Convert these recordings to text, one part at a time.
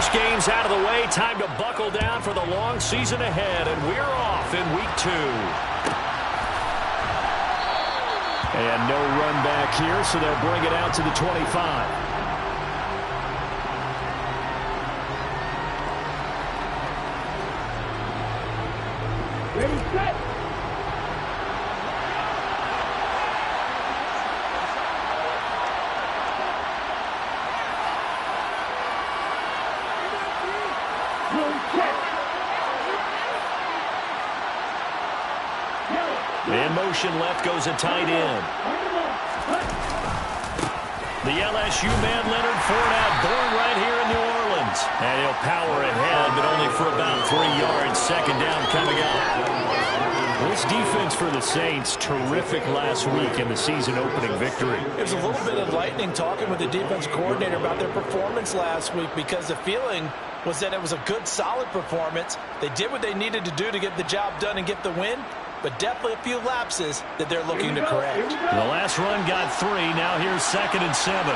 first game's out of the way. Time to buckle down for the long season ahead, and we're off in week 2. And no run back here, so they'll bring it out to the 25. Ready, set. In motion left goes a tight end. The LSU man, Leonard Fournette, born right here in New Orleans. And he'll power ahead, but only for about 3 yards. Second down coming up. This defense for the Saints, terrific last week in the season-opening victory. It was a little bit enlightening talking with the defense coordinator about their performance last week, because the feeling was that it was a good, solid performance. They did what they needed to do to get the job done and get the win, but definitely a few lapses that they're looking to correct. The last run got 3. Now here's 2nd and 7.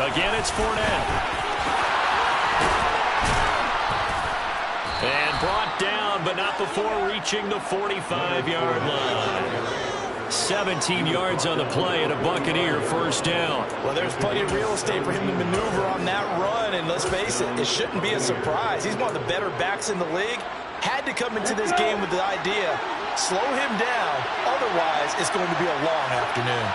Again, it's Fournette. And brought down, but not before reaching the 45-yard line. 17 yards on the play and a Buccaneer first down. Well, there's plenty of real estate for him to maneuver on that run, and let's face it, it shouldn't be a surprise. He's one of the better backs in the league. Had to come into this game with the idea, slow him down, otherwise it's going to be a long afternoon.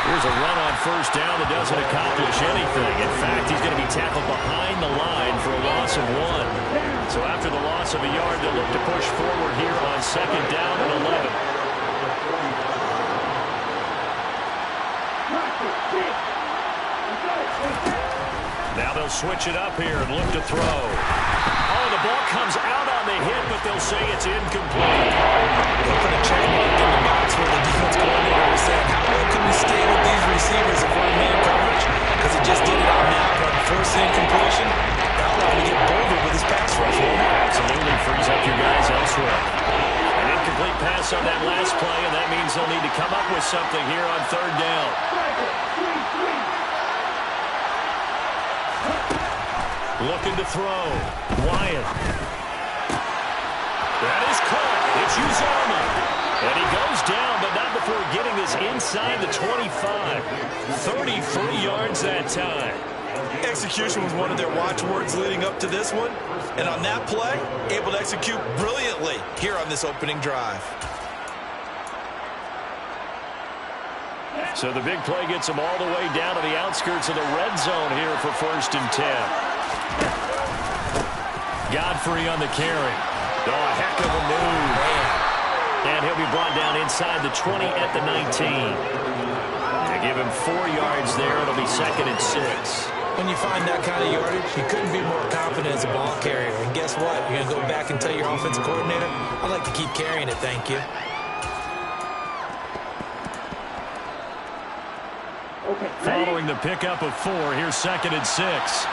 Here's a run on first down that doesn't accomplish anything. In fact, he's going to be tackled behind the line for a loss of 1. So after the loss of a yard, they'll look to push forward here on 2nd down and 11. Now they'll switch it up here and look to throw. Oh, the ball comes out on the hit, but they'll say it's incomplete. They put a check mark in the box where the defense coordinator was saying, how well can we stay with these receivers if we're in man coverage? Because he just did it on that one. Forced incompletion. That allowed him to get bolder with his pass rush. Absolutely frees up your guys elsewhere. An incomplete pass on that last play, and that means they'll need to come up with something here on 3rd down. Looking to throw. Wyatt. That is caught. It's Uzomah. And he goes down, but not before getting this inside the 25. 33 yards that time. Execution was one of their watchwords leading up to this one. And on that play, able to execute brilliantly here on this opening drive. So the big play gets them all the way down to the outskirts of the red zone here for 1st and 10. Godfrey on the carry. Oh, a heck of a move. And he'll be brought down inside the 20 at the 19. They give him 4 yards there. It'll be 2nd and 6. When you find that kind of yardage, you couldn't be more confident as a ball carrier. And guess what? You're going to go back and tell your offensive coordinator, I'd like to keep carrying it, thank you. Following the pickup of 4, here's 2nd and 6.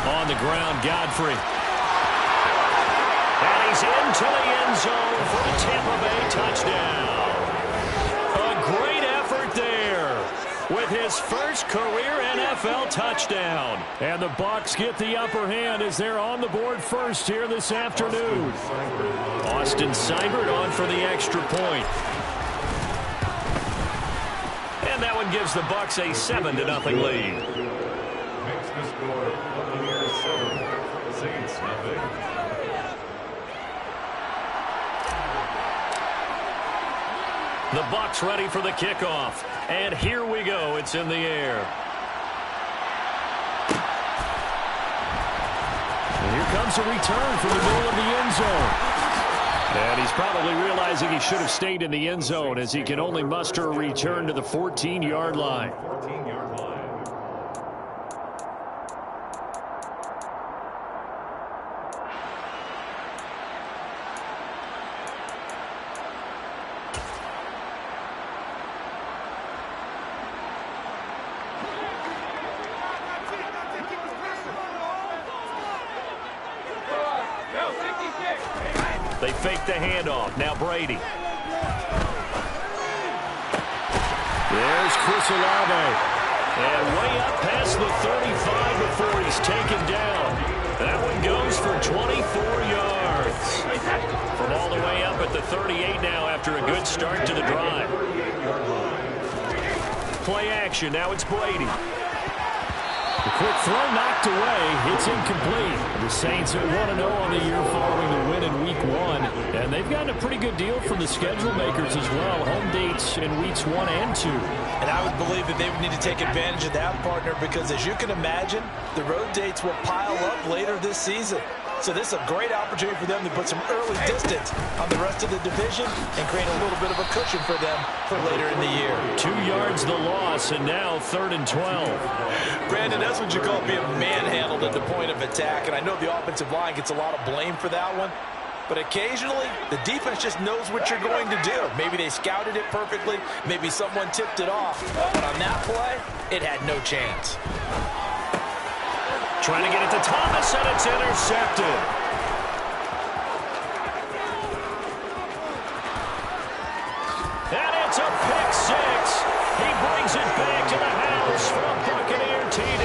On the ground, Godfrey. And he's into the end zone for a Tampa Bay touchdown. A great effort there with his first career NFL touchdown. And the Bucs get the upper hand as they're on the board first here this afternoon. Austin Seibert on for the extra point. And that one gives the Bucs a 7-0 lead. Makes the score Buccaneers 7, Saints nothing. The Bucs ready for the kickoff. And here we go. It's in the air. And here comes a return from the middle of the end zone. And he's probably realizing he should have stayed in the end zone as he can only muster a return to the 14-yard line. 14-yard line. fake the handoff. Now Brady. There's Chris Olave. And way up past the 35 before he's taken down. That one goes for 24 yards. From all the way up at the 38 now after a good start to the drive. Play action. Now it's Brady. The quick throw knocked away. It's incomplete. The Saints are 1-0 on the year following the win in Week 1. And they've gotten a pretty good deal from the schedule makers as well. Home dates in Weeks 1 and 2. And I would believe that they would need to take advantage of that, partner, because as you can imagine, the road dates will pile up later this season. So this is a great opportunity for them to put some early distance on the rest of the division and create a little bit of a cushion for them for later in the year. 2 yards the loss, and now 3rd and 12. Brandon, that's what you call being manhandled at the point of attack. And I know the offensive line gets a lot of blame for that one. But occasionally, the defense just knows what you're going to do. Maybe they scouted it perfectly. Maybe someone tipped it off. But on that play, it had no chance. Trying to get it to Thomas, and it's intercepted. And it's a pick six. He brings it back to the house for a Buccaneer TD.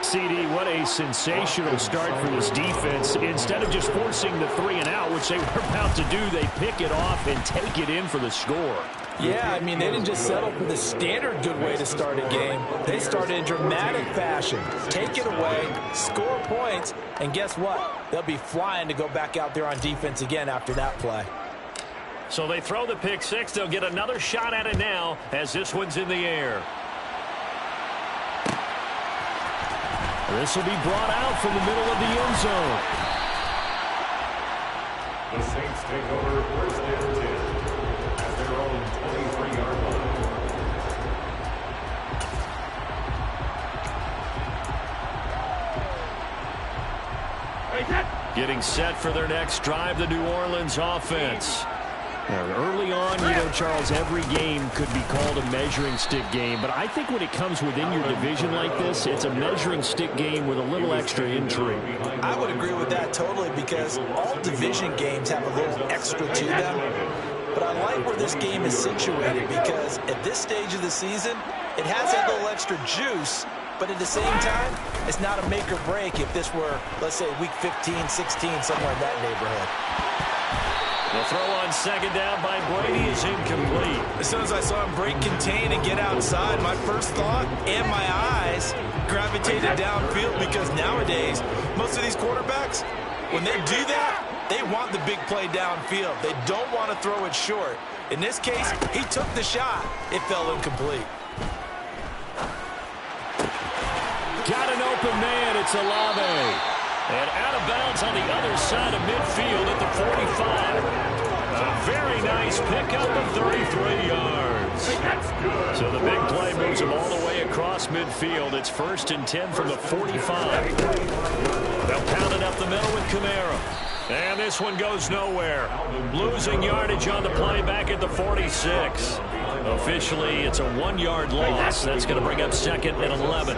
CD, what a sensational start for this defense. Instead of just forcing the 3 and out, which they were about to do, they pick it off and take it in for the score. Yeah, I mean, they didn't just settle for the standard good way to start a game. They started in dramatic fashion. Take it away, score points, and guess what? They'll be flying to go back out there on defense again after that play. So they throw the pick six. They'll get another shot at it now as this one's in the air. This will be brought out from the middle of the end zone. The Saints take over 1st and 10 at their own 23-yard Hey, Getting set for their next drive, the New Orleans offense. Early on, Charles, every game could be called a measuring stick game. But I think when it comes within your division like this, it's a measuring stick game with a little extra intrigue. I would agree with that totally because all division games have a little extra to them. But I like where this game is situated because at this stage of the season, it has a little extra juice. But at the same time, it's not a make or break if this were, let's say, week 15, 16, somewhere in that neighborhood. The throw on 2nd down by Brady is incomplete. As soon as I saw him break contain and get outside, my first thought and my eyes gravitated downfield because nowadays, most of these quarterbacks, when they do that, they want the big play downfield. They don't want to throw it short. In this case, he took the shot. It fell incomplete. Got an open man. It's Olave. And out of bounds on the other side of midfield at the 45. A very nice pickup of 33 yards. So the big play moves him all the way across midfield. It's 1st and 10 from the 45. They'll pound it up the middle with Kamara. And this one goes nowhere. Losing yardage on the play back at the 46. Officially, it's a 1-yard loss. That's going to bring up 2nd and 11.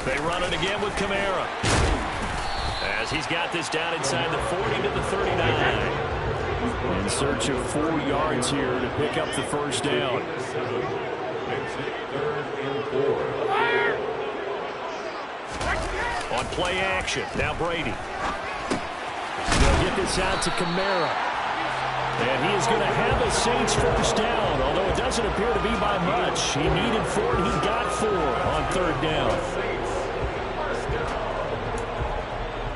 They run it again with Kamara. As he's got this down inside the 40 to the 39. In search of 4 yards here to pick up the 1st down. On play action, now Brady. They'll get this out to Kamara. And he is going to have a Saints 1st down, although it doesn't appear to be by much. He needed 4, and he got 4 on 3rd down.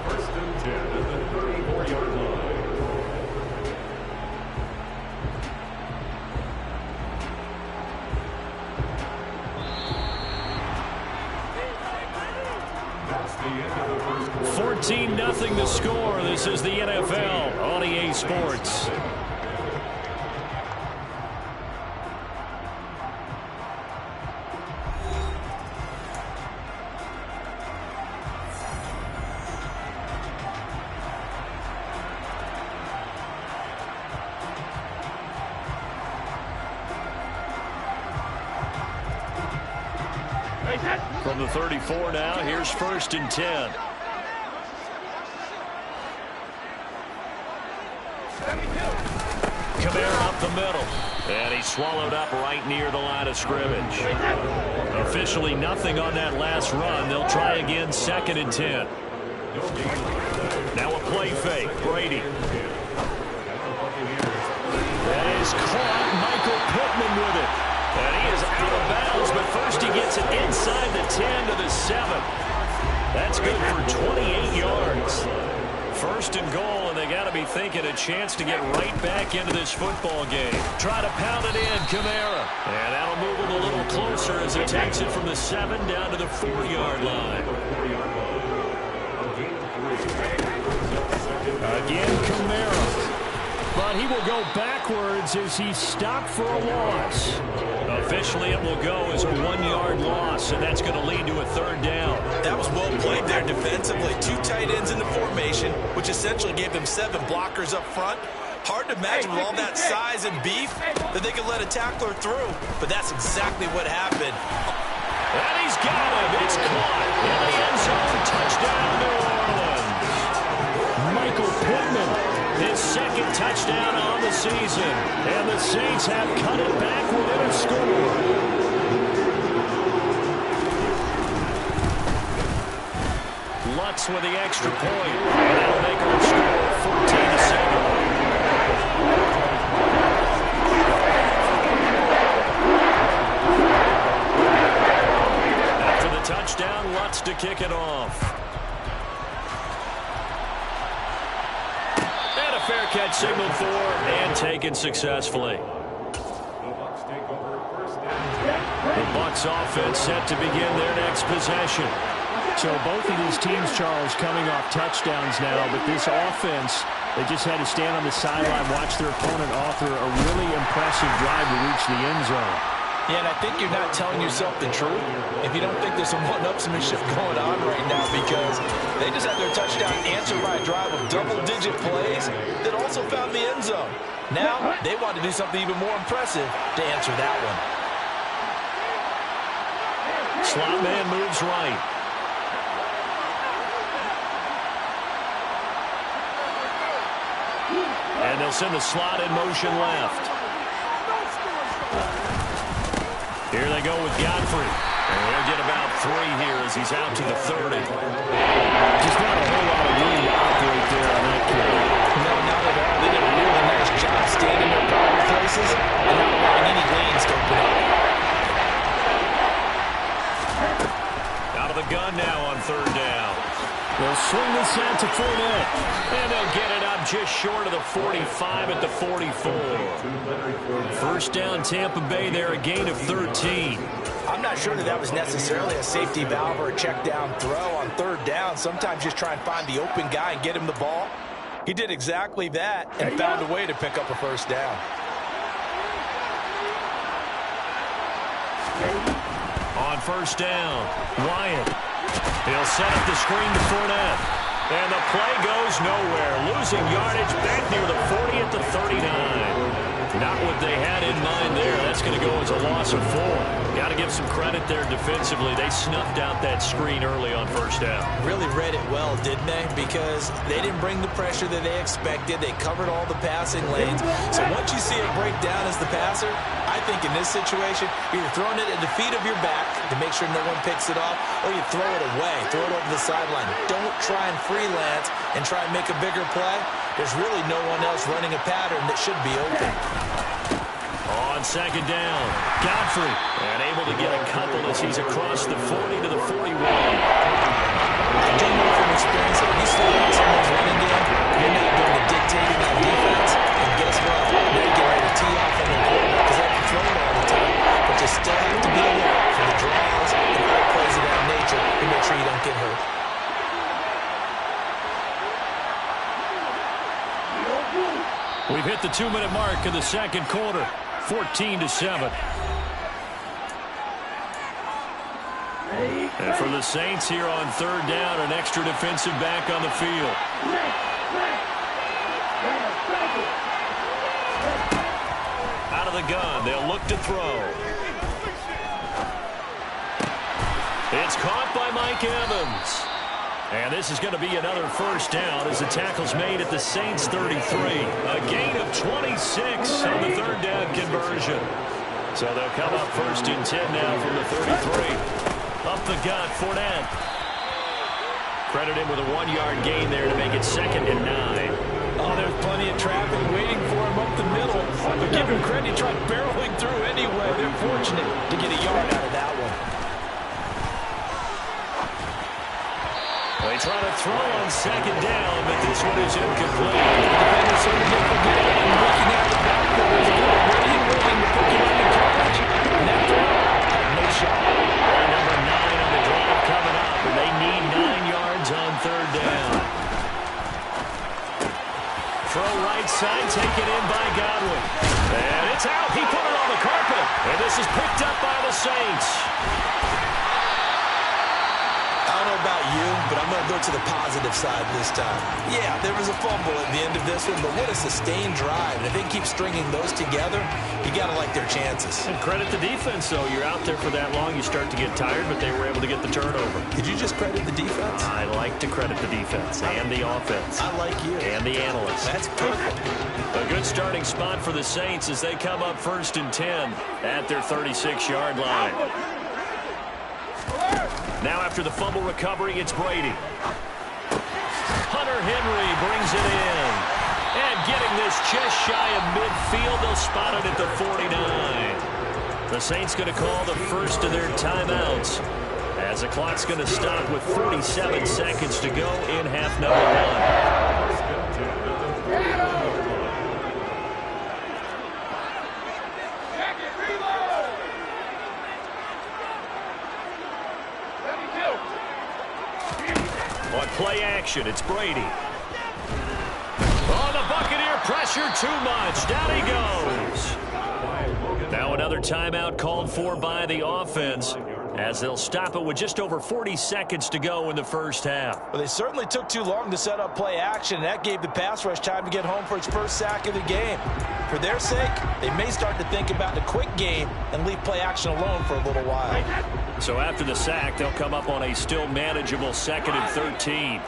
1st and 10 at the 34-yard line. That's the end of the first quarter. 14-0 the score. This is the NFL on EA Sports. From the 34 now, here's 1st and 10. Kamara up the middle. And he's swallowed up right near the line of scrimmage. Officially nothing on that last run. They'll try again, 2nd and 10. Now a play fake. Brady. That is caught. Michael Pittman with it. And he is out of bounds, but first he gets it inside the 10 to the 7. That's good for 28 yards. 1st and goal, and they got to be thinking a chance to get right back into this football game. Try to pound it in, Kamara. And that'll move him a little closer as he takes it from the 7 down to the 4-yard line. Again, Kamara. But he will go backwards as he's stopped for a loss. Officially, it will go as a 1-yard loss, and that's going to lead to a 3rd down. That was well played there defensively. 2 tight ends in the formation, which essentially gave them 7 blockers up front. Hard to imagine with all that size and beef that they could let a tackler through, but that's exactly what happened. And he's got him. It's caught in the end zone. Touchdown, New Orleans. Michael Pittman, his 2nd touchdown on the season. And the Saints have cut it back within a score. Lutz with the extra point. And that'll make them score 14-7. After the touchdown, Lutz to kick it off. Fair catch signaled for and taken successfully. The Bucs offense set to begin their next possession. So both of these teams, Charles, coming off touchdowns now, but this offense, they just had to stand on the sideline, watch their opponent author a really impressive drive to reach the end zone. Yeah, and I think you're not telling yourself the truth if you don't think there's some one-upsmanship going on right now, because they just had their touchdown answered by a drive of double-digit plays that also found the end zone. Now they want to do something even more impressive to answer that one. Slot man moves right. And they'll send the slot in motion left. Here they go with Godfrey. And they'll get about 3 here as he's out to the 30. Just not a whole lot of room to operate there on that carry. No, not at all. They did a really nice job standing their power places and not allowing any lanes to open up. Out of the gun now on 3rd down. They'll swing this out to Fournette. And they'll get it up just short of the 45 at the 44. 1st down, Tampa Bay there, a gain of 13. I'm not sure that was necessarily a safety valve or a check down throw on 3rd down. Sometimes just try and find the open guy and get him the ball. He did exactly that and found a way to pick up a 1st down. On 1st down, Wyatt. He'll set up the screen to Fournette. And the play goes nowhere. Losing yardage back near the 40 at the 39. Not what they had in mind there. That's going to go as a loss of 4. Got to give some credit there defensively. They snuffed out that screen early on 1st down. Really read it well, didn't they? Because they didn't bring the pressure that they expected. They covered all the passing lanes. So once you see it break down as the passer, I think in this situation, you're throwing it at the feet of your back to make sure no one picks it off, or you throw it away, throw it over the sideline. Don't try and freelance and try and make a bigger play. There's really no one else running a pattern that should be open. On 2nd down, Godfrey. And able to get a couple as he's across the 40 to the 41. I do know from experience that if you slow down someone's running game, you're not doing the dictating on defense. And guess what? Now you get ready to tee off on the quarterback because they can throw it all the time. But you still have to be alert for the draws and other plays of that nature to make sure you don't get hurt. We've hit the 2-minute mark of the 2nd quarter. 14-7. And for the Saints here on 3rd down, an extra defensive back on the field. Out of the gun, they'll look to throw. It's caught by Mike Evans. And this is going to be another first down as the tackle's made at the Saints 33. A gain of 26 on the third down conversion. So they'll come up first and 10 now from the 33. Up the gut, Fournette. Credit him with a 1-yard gain there to make it 2nd and 9. Oh, there's plenty of traffic waiting for him up the middle. But give him credit, he tried barreling through anyway. They're fortunate to get a yard out of that one. They try to throw on 2nd down, but this one is incomplete. Defenders sort of get forgetting and looking at the backfield. There's a guy waiting to put you under coverage. And after all, no shot. Number 9 on the drive coming up, and they need 9 yards on 3rd down. Throw right side, taken in by Godwin. And it's out. He put it on the carpet. And this is picked up by the Saints. I don't know about you, but I'm going to go to the positive side this time. Yeah, there was a fumble at the end of this one, but what a sustained drive. And if they keep stringing those together, you got to like their chances. And credit the defense, though. You're out there for that long, you start to get tired, but they were able to get the turnover. Did you just credit the defense? I like to credit the defense and the offense. I like you. And the analysts. That's perfect. A good starting spot for the Saints as they come up 1st and 10 at their 36-yard line. Now after the fumble recovery, it's Brady. Hunter Henry brings it in. And getting this just shy of midfield, they'll spot it at the 49. The Saints going to call the first of their timeouts as the clock's going to stop with 47 seconds to go in half number 1. On play action, it's Brady. Oh, the Buccaneer pressure too much. Down he goes. Now another timeout called for by the offense as they'll stop it with just over 40 seconds to go in the first half. Well, they certainly took too long to set up play action, and that gave the pass rush time to get home for its first sack of the game. For their sake, they may start to think about the quick game and leave play action alone for a little while. So after the sack, they'll come up on a still manageable 2nd and 13.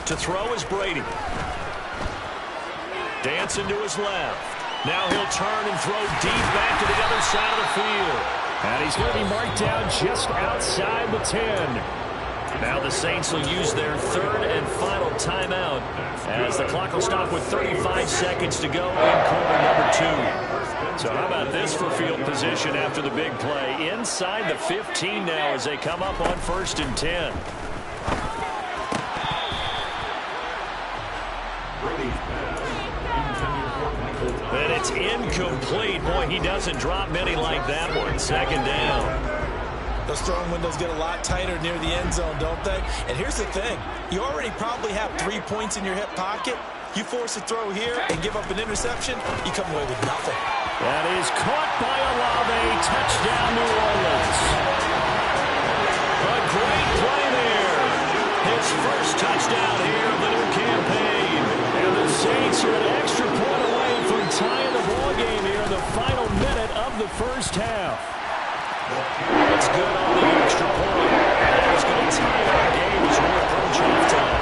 To throw is Brady. Dancing to his left. Now he'll turn and throw deep back to the other side of the field. And he's going to be marked down just outside the 10. Now the Saints will use their 3rd and final timeout as the clock will stop with 35 seconds to go in quarter number 2. So how about this for field position after the big play? Inside the 15 now as they come up on 1st and 10. And it's incomplete. Boy, he doesn't drop many like that one. 2nd down. Those throwing windows get a lot tighter near the end zone, don't they? And here's the thing. You already probably have 3 points in your hip pocket. You force a throw here and give up an interception, you come away with nothing. That is caught by Olave. Touchdown, New Orleans. A great play there. His first touchdown here of the new campaign. And the Saints are an extra point away from tying the ball game here in the final minute of the first half. It's good on the extra point. And that is going to tie our game as we approach halftime.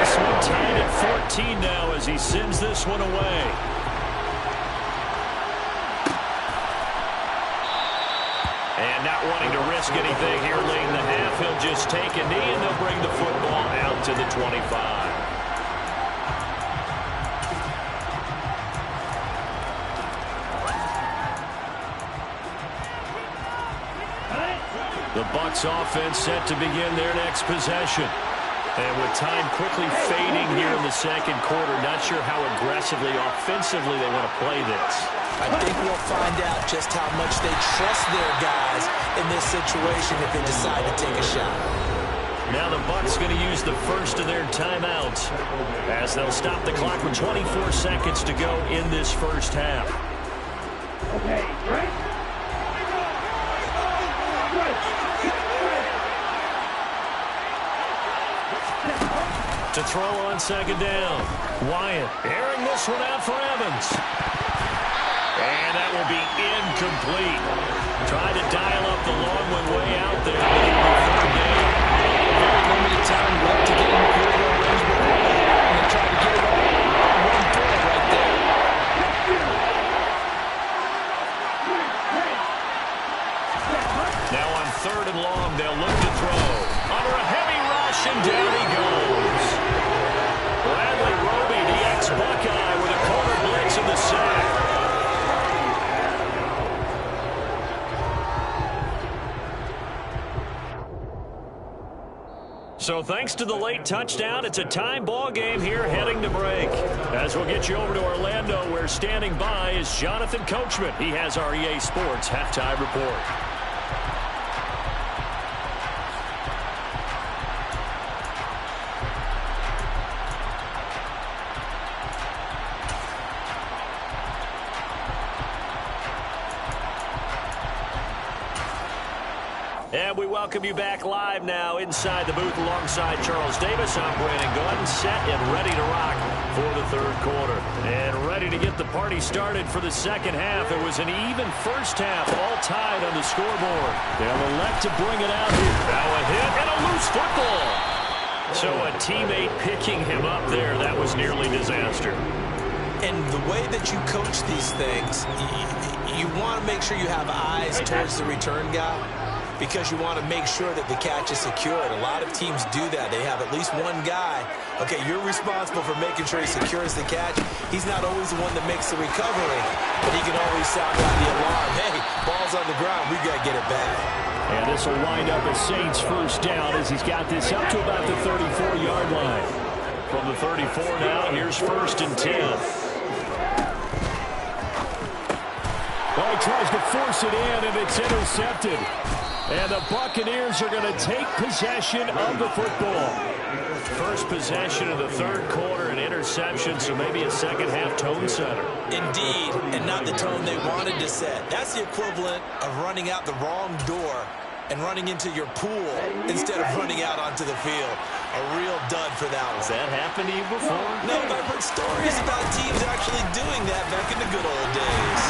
This one tied at 14 now as he sends this one away. And not wanting to risk anything here late in the half, he'll just take a knee and they'll bring the football out to the 25. The Bucs offense set to begin their next possession. And with time quickly fading here in the second quarter, not sure how aggressively, offensively they want to play this. I think we'll find out just how much they trust their guys in this situation if they decide to take a shot. Now the Bucs going to use the first of their timeouts as they'll stop the clock with 24 seconds to go in this first half. Okay, right? To throw on 2nd down. Wyatt airing this one out for Evans. And that will be incomplete. Trying to dial up the long one way out there. Third down. Very limited time left to get in the field goal range before that. And they tried to get it all on one throw right there. Now on third and long, they'll look to throw. Under a heavy rush, and down he goes. Bradley Roby, the ex-Buckeye, with a corner blitz in the sack. So thanks to the late touchdown, it's a time ball game here heading to break. As we'll get you over to Orlando, where standing by is Jonathan Coachman. He has our EA Sports halftime report. And we welcome you back live now inside the booth alongside Charles Davis. I'm Brandon Gunn, set and ready to rock for the third quarter. And ready to get the party started for the second half. It was an even first half, all tied on the scoreboard. They'll elect to bring it out here. Now a hit and a loose football. So a teammate picking him up there, that was nearly disaster. And the way that you coach these things, you want to make sure you have eyes towards the return guy, because you want to make sure that the catch is secured. A lot of teams do that. They have at least one guy. Okay, you're responsible for making sure he secures the catch. He's not always the one that makes the recovery, but he can always sound out the alarm. Hey, ball's on the ground. We got to get it back. And this will wind up as Saints first down as he's got this up to about the 34-yard line. From the 34 now, here's 1st and 10. Well, he tries to force it in, and it's intercepted. And the Buccaneers are going to take possession of the football. First possession of the third quarter, an interception, so maybe a second-half tone setter. Indeed, and not the tone they wanted to set. That's the equivalent of running out the wrong door and running into your pool instead of running out onto the field. A real dud for that one. Has that happened to you before? No, but I've heard stories about teams actually doing that back in the good old days.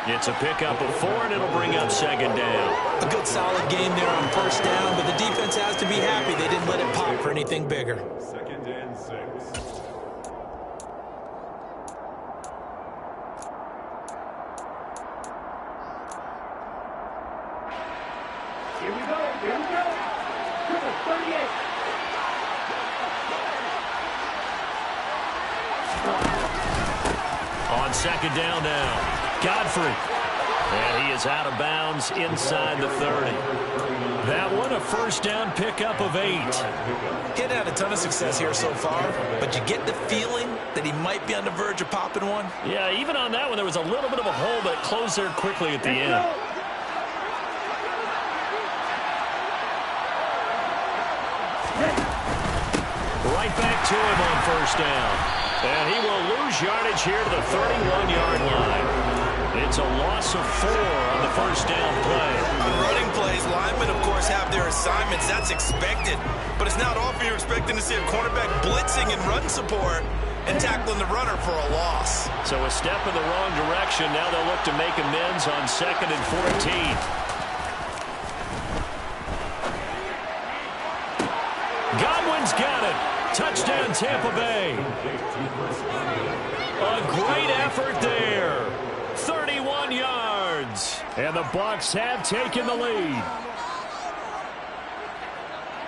It's a pickup of 4, and it'll bring up second down. A good solid game there on first down, but the defense has to be happy they didn't let it pop for anything bigger. 2nd and 6. Here we go. Here we go. Triple 38. On second down now. Godfrey. And he is out of bounds inside the 30. That one a first down pickup of 8. He'd had a ton of success here so far, but you get the feeling that he might be on the verge of popping one. Yeah, even on that one, there was a little bit of a hole, but it closed there quickly at the end. Right back to him on first down. And he will lose yardage here to the 31-yard line. It's a loss of 4 on the first down play. On running plays, linemen, of course, have their assignments. That's expected. But it's not often you're expecting to see a cornerback blitzing and run support and tackling the runner for a loss. So a step in the wrong direction. Now they'll look to make amends on 2nd and 14. Godwin's got it. Touchdown, Tampa Bay. A great effort there. 31 yards. And the Bucs have taken the lead.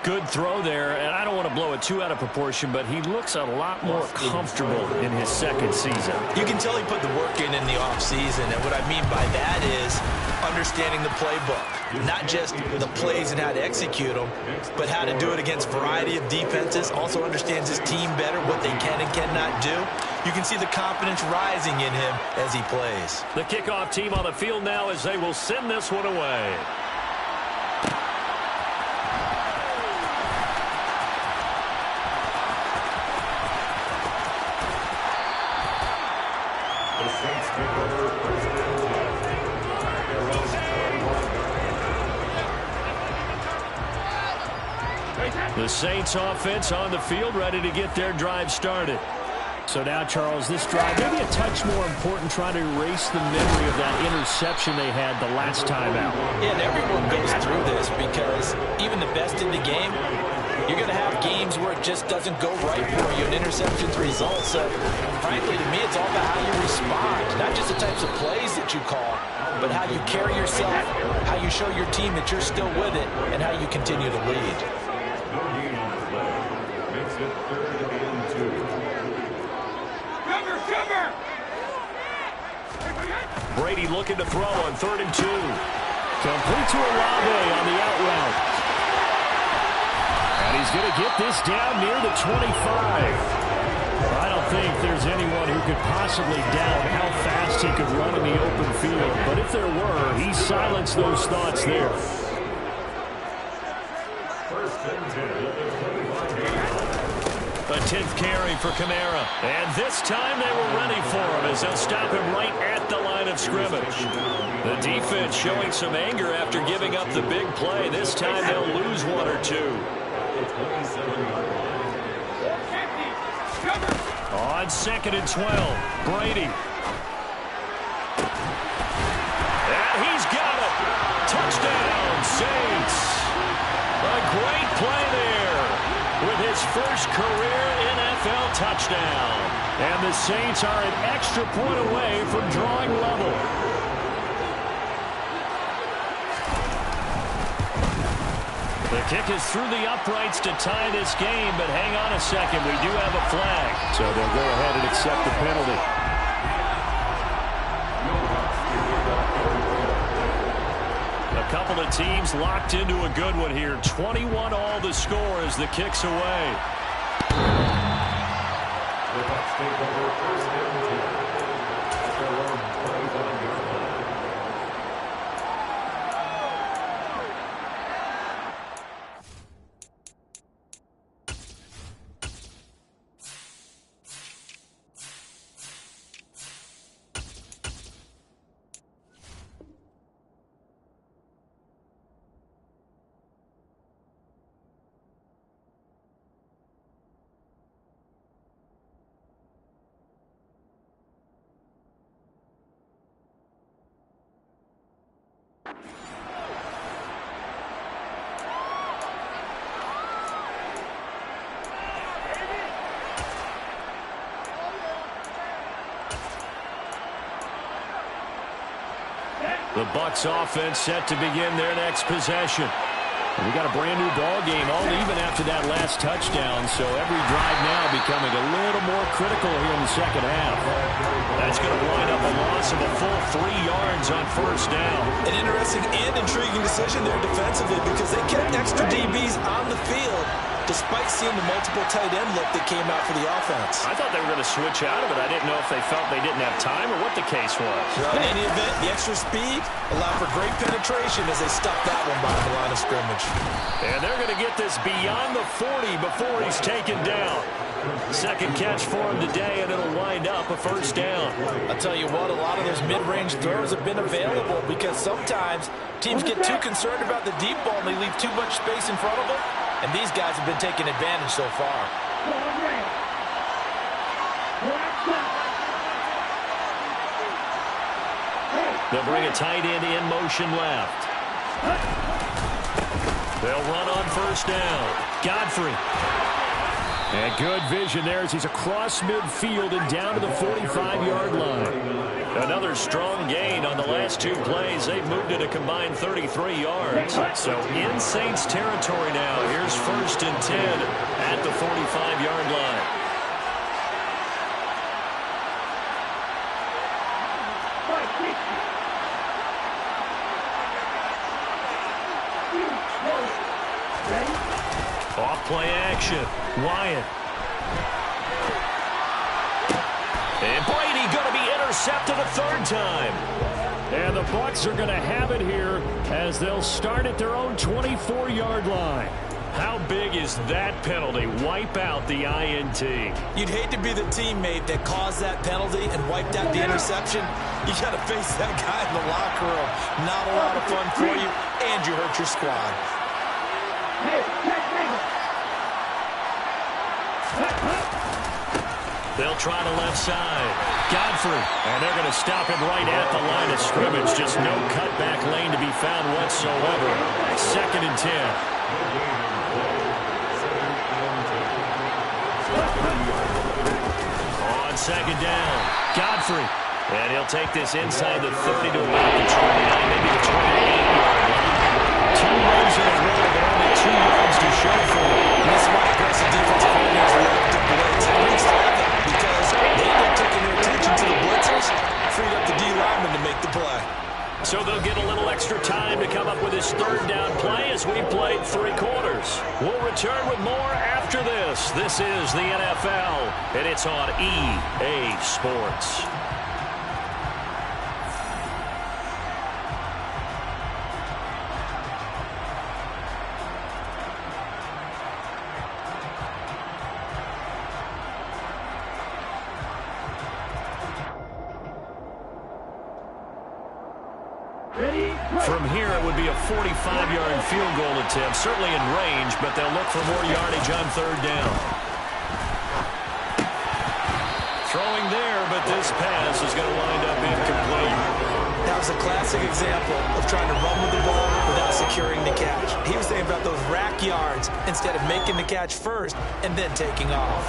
Good throw there, and I don't want to blow it too out of proportion, but he looks a lot more comfortable in his second season. You can tell he put the work in the offseason, and what I mean by that is understanding the playbook. Not just the plays and how to execute them, but how to do it against a variety of defenses. Also understands his team better, what they can and cannot do. You can see the confidence rising in him as he plays. The kickoff team on the field now as they will send this one away. The Saints take over 1st and 10. The Saints offense on the field ready to get their drive started. So now, Charles, this drive maybe a touch more important, trying to erase the memory of that interception they had the last time out. Yeah, and everyone goes through this because even the best in the game, you're going to have games where it just doesn't go right for you, and interceptions result. So, frankly, to me, it's all about how you respond, not just the types of plays that you call, but how you carry yourself, how you show your team that you're still with it, and how you continue to lead. No gain on the play. Makes it 3rd and 2. Brady looking to throw on 3rd and 2. Complete to Olave on the out route. And he's going to get this down near the 25. I don't think there's anyone who could possibly doubt how fast he could run in the open field. But if there were, he silenced those thoughts there. 1st and 10 at the 25-yard line. A 10th carry for Kamara. And this time they were ready for him as they'll stop him right at the line of scrimmage. The defense showing some anger after giving up the big play. This time they'll lose 1 or 2. On 2nd and 12, Brady. And he's got it. Touchdown, Saints. A great play there with his first career NFL touchdown. And the Saints are an extra point away from drawing level. The kick is through the uprights to tie this game, but hang on a second. We do have a flag. So they'll go ahead and accept the penalty. A couple of teams locked into a good one here. 21 all the score as the kick's away. The Bucs take over 1st and 10 at their own 25-yard line. The Bucs offense set to begin their next possession. And we got a brand new ball game, all even after that last touchdown. So every drive now becoming a little more critical here in the second half. That's going to wind up a loss of a full 3 yards on 1st down. An interesting and intriguing decision there defensively because they kept extra DBs on the field despite seeing the multiple tight end look that came out for the offense. I thought they were going to switch out of it. I didn't know if they felt they didn't have time or what the case was. Well, in any event, the extra speed allowed for great penetration as they stuck that one by the line of scrimmage. And they're going to get this beyond the 40 before he's taken down. Second catch for him today, and it'll wind up a 1st down. I'll tell you what, a lot of those mid-range throws have been available because sometimes teams get too concerned about the deep ball and they leave too much space in front of them. And these guys have been taking advantage so far. They'll bring a tight end in motion left. They'll run on 1st down. Godfrey. And good vision there as he's across midfield and down to the 45-yard line. Another strong gain on the last 2 plays. They've moved it a combined 33 yards. So in Saints territory now. Here's 1st and 10 at the 45-yard line. Off play action. Wyatt. And Brady going to be intercepted a 3rd time. And the Bucs are going to have it here as they'll start at their own 24-yard line. How big is that penalty? Wipe out the INT. You'd hate to be the teammate that caused that penalty and wiped out the interception. You got to face that guy in the locker room. Not a lot of fun for you, and you hurt your squad. They'll try the left side. Godfrey. And they're going to stop him right at the line of scrimmage. Just no cutback lane to be found whatsoever. 2nd and 10. On 2nd down, Godfrey. And he'll take this inside the 30 to about the 29, maybe the 28-yard line. 2 runs in a row, but only 2 yards to show for it. That's why aggressive defensive coordinators love to blitz. It makes them because they end up taking their attention to the blitzers, freed up the D lineman to make the play. So they'll get a little extra time to come up with his 3rd down play as we played 3 quarters. We'll return with more after this. This is the NFL, and it's on EA Sports. From here, it would be a 45-yard field goal attempt, certainly in range, but they'll look for more yardage on 3rd down. Throwing there, but this pass is going to wind up incomplete. That was a classic example of trying to run with the ball without securing the catch. He was thinking about those rack yards instead of making the catch first and then taking off.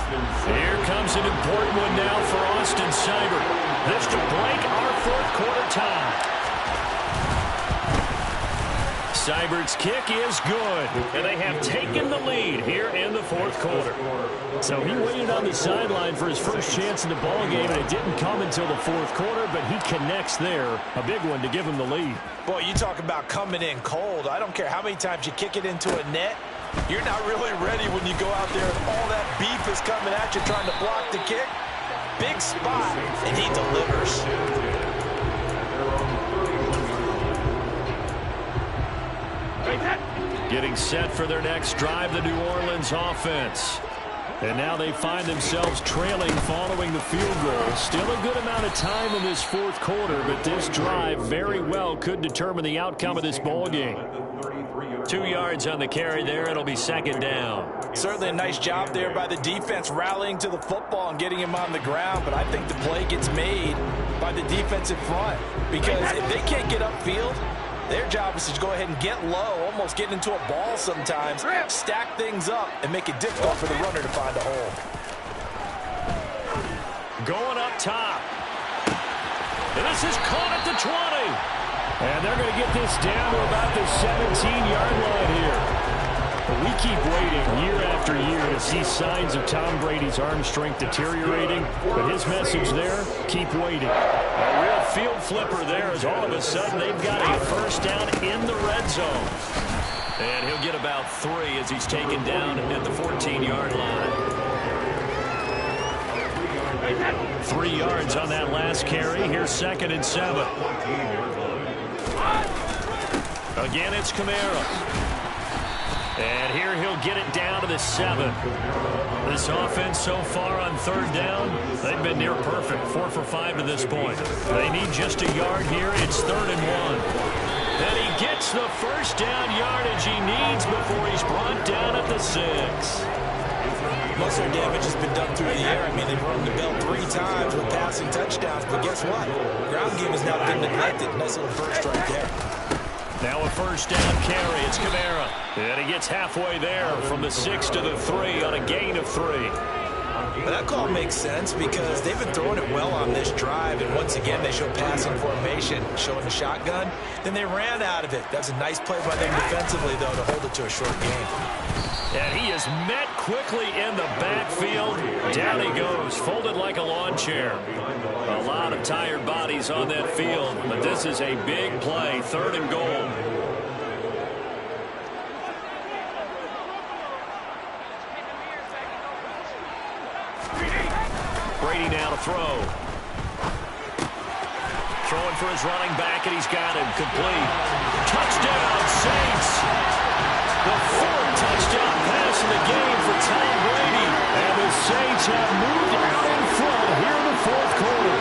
Here comes an important one now for Austin Seibert. This to break our 4th quarter tie. Seibert's kick is good, and they have taken the lead here in the 4th quarter. So he waited on the sideline for his first chance in the ball game, and it didn't come until the 4th quarter, but he connects there. A big one to give him the lead. Boy, you talk about coming in cold. I don't care how many times you kick it into a net. You're not really ready when you go out there and all that beef is coming at you trying to block the kick. Big spot, and he delivers. Getting set for their next drive, the New Orleans offense. And now they find themselves trailing following the field goal. Still a good amount of time in this 4th quarter, but this drive very well could determine the outcome of this ball game. 2 yards on the carry there. It'll be 2nd down. Certainly a nice job there by the defense rallying to the football and getting him on the ground, but I think the play gets made by the defensive front because if they can't get upfield, their job is to go ahead and get low, almost get into a ball sometimes, stack things up, and make it difficult for the runner to find a hole. Going up top. And this is caught at the 20. And they're going to get this down to about the 17-yard line here. But we keep waiting year after year to see signs of Tom Brady's arm strength deteriorating. But his message there, keep waiting. A real field flipper there as all of a sudden they've got a 1st down in the red zone. And he'll get about 3 as he's taken down at the 14-yard line. 3 yards on that last carry. Here's 2nd and 7. Again, it's Kamara. And here he'll get it down to the 7. This offense so far on 3rd down, they've been near perfect. 4 for 5 to this point. They need just a yard here. It's 3rd and 1. And he gets the 1st down yardage he needs before he's brought down at the 6. Muscle damage has been done through the air. I mean, they've rung the bell 3 times with passing touchdowns, but guess what? Ground game has now been neglected. Nice little burst right there. Now a 1st down carry. It's Kamara. And he gets halfway there from the 6 to the 3 on a gain of 3. But that call makes sense because they've been throwing it well on this drive, and once again they show passing formation, showing the shotgun. Then they ran out of it. That's a nice play by them defensively, though, to hold it to a short game. And he is met quickly in the backfield. Down he goes, folded like a lawn chair. A lot of tired bodies on that field, but this is a big play, 3rd and goal. Brady now to throw. Throwing for his running back, and he's got him complete. Touchdown, Saints! The 4th touchdown pass in the game for Tom Brady. And the Saints have moved out in front here in the 4th quarter.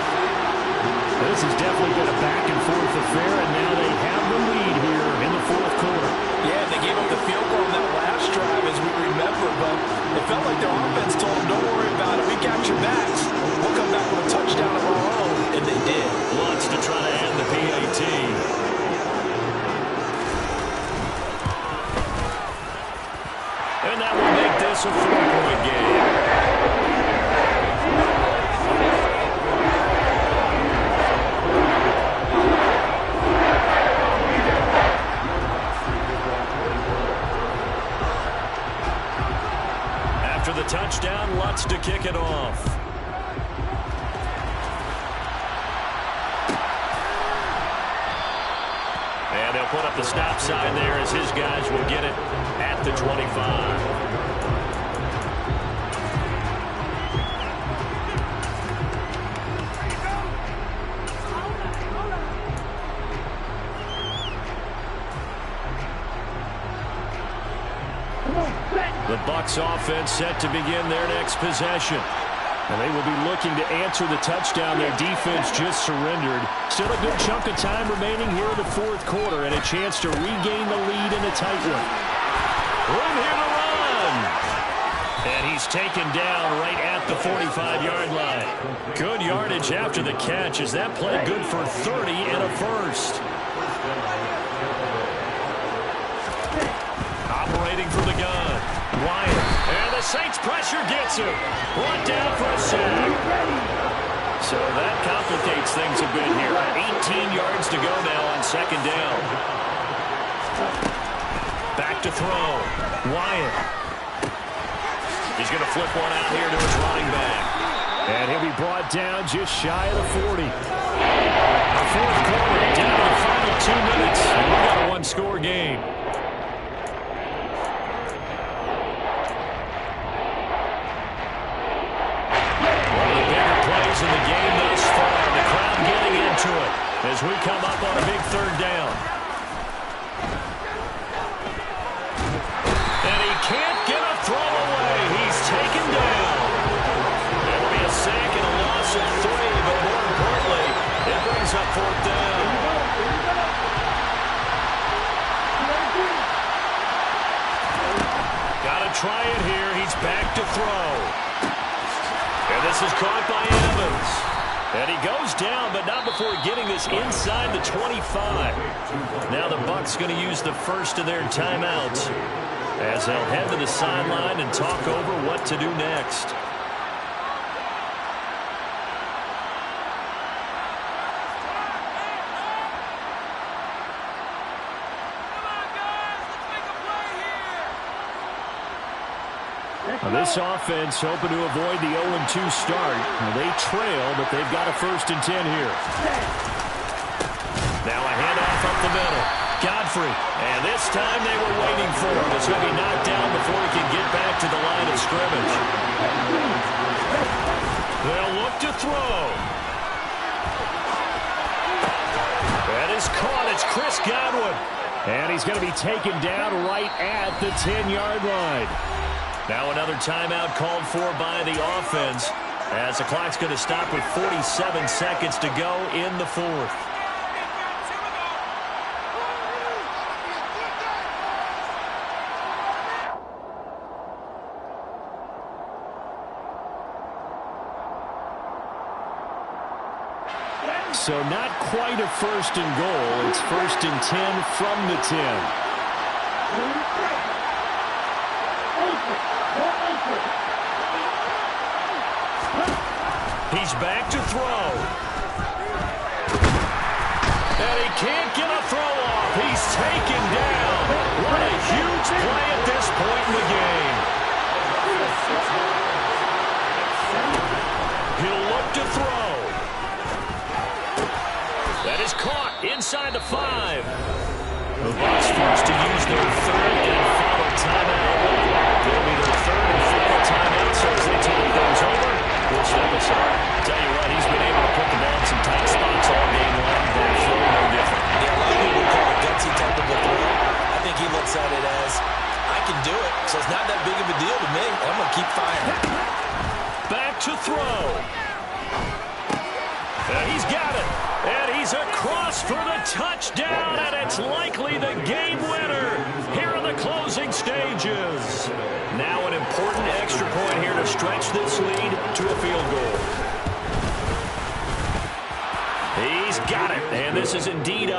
This has definitely been a back-and-forth affair, and now they have the lead here in the 4th quarter. Yeah, they gave up the field goal on that last drive, as we remember, but it felt like their offense told them, don't worry about it, we got your backs. put up the stop sign there as his guys will get it at the 25. The Bucs offense set to begin their next possession. And they will be looking to answer the touchdown their defense just surrendered. Still a good chunk of time remaining here in the fourth quarter and a chance to regain the lead in a tight one. Room here to run. And he's taken down right at the 45-yard line. Good yardage after the catch as that play good for 30 and a first. Operating from the gun. Wyatt. And the Saints pressure gets him. Brought down for a sack. So that complicates things a bit here. 18 yards to go now on second down. Back to throw. Wyatt. He's going to flip one out here to his running back. And he'll be brought down just shy of the 40. The fourth quarter down to the final 2 minutes. And we've got a one-score game. In the game thus far, the crowd getting into it as we come up on a big third down. And he can't get a throw away. He's taken down. That'll be a sack and a loss of 3, but more importantly, it brings up fourth down. Got to try it here. He's back to throw. And this is caught by Evans. And he goes down, but not before getting this inside the 25. Now the Bucs going to use the first of their timeouts as they'll head to the sideline and talk over what to do next. This offense hoping to avoid the 0-2 start. They trail, but they've got a 1st and 10 here. Now a handoff up the middle. Godfrey. And this time they were waiting for him. It's going to be knocked down before he can get back to the line of scrimmage. They'll look to throw. That is caught. It's Chris Godwin. And he's going to be taken down right at the 10-yard line. Now another timeout called for by the offense as the clock's going to stop with 47 seconds to go in the fourth. So not quite a 1st and goal. It's 1st and 10 from the 10. He's back to throw. And he can't get a throw off. He's taken down. What a huge play at this point in the game. He'll look to throw. That is caught inside the 5. The Bucs forced to use their 3rd and final timeout. It'll be their 3rd and final timeout, so as they talk things over, we'll step aside. Tell you what, he's been able to put the ball in some tight spots all game long. They're sure no different. Yeah, a lot of people call it gutsy type of a throw. I think he looks at it as, I can do it, so it's not that big of a deal to me. I'm going to keep firing. Back to throw. And he's got it. And he's across for the touchdown, and it's likely the game winner here in the closing stages. Now an important extra point here to stretch this lead to a field goal. He's got it, and this is indeed a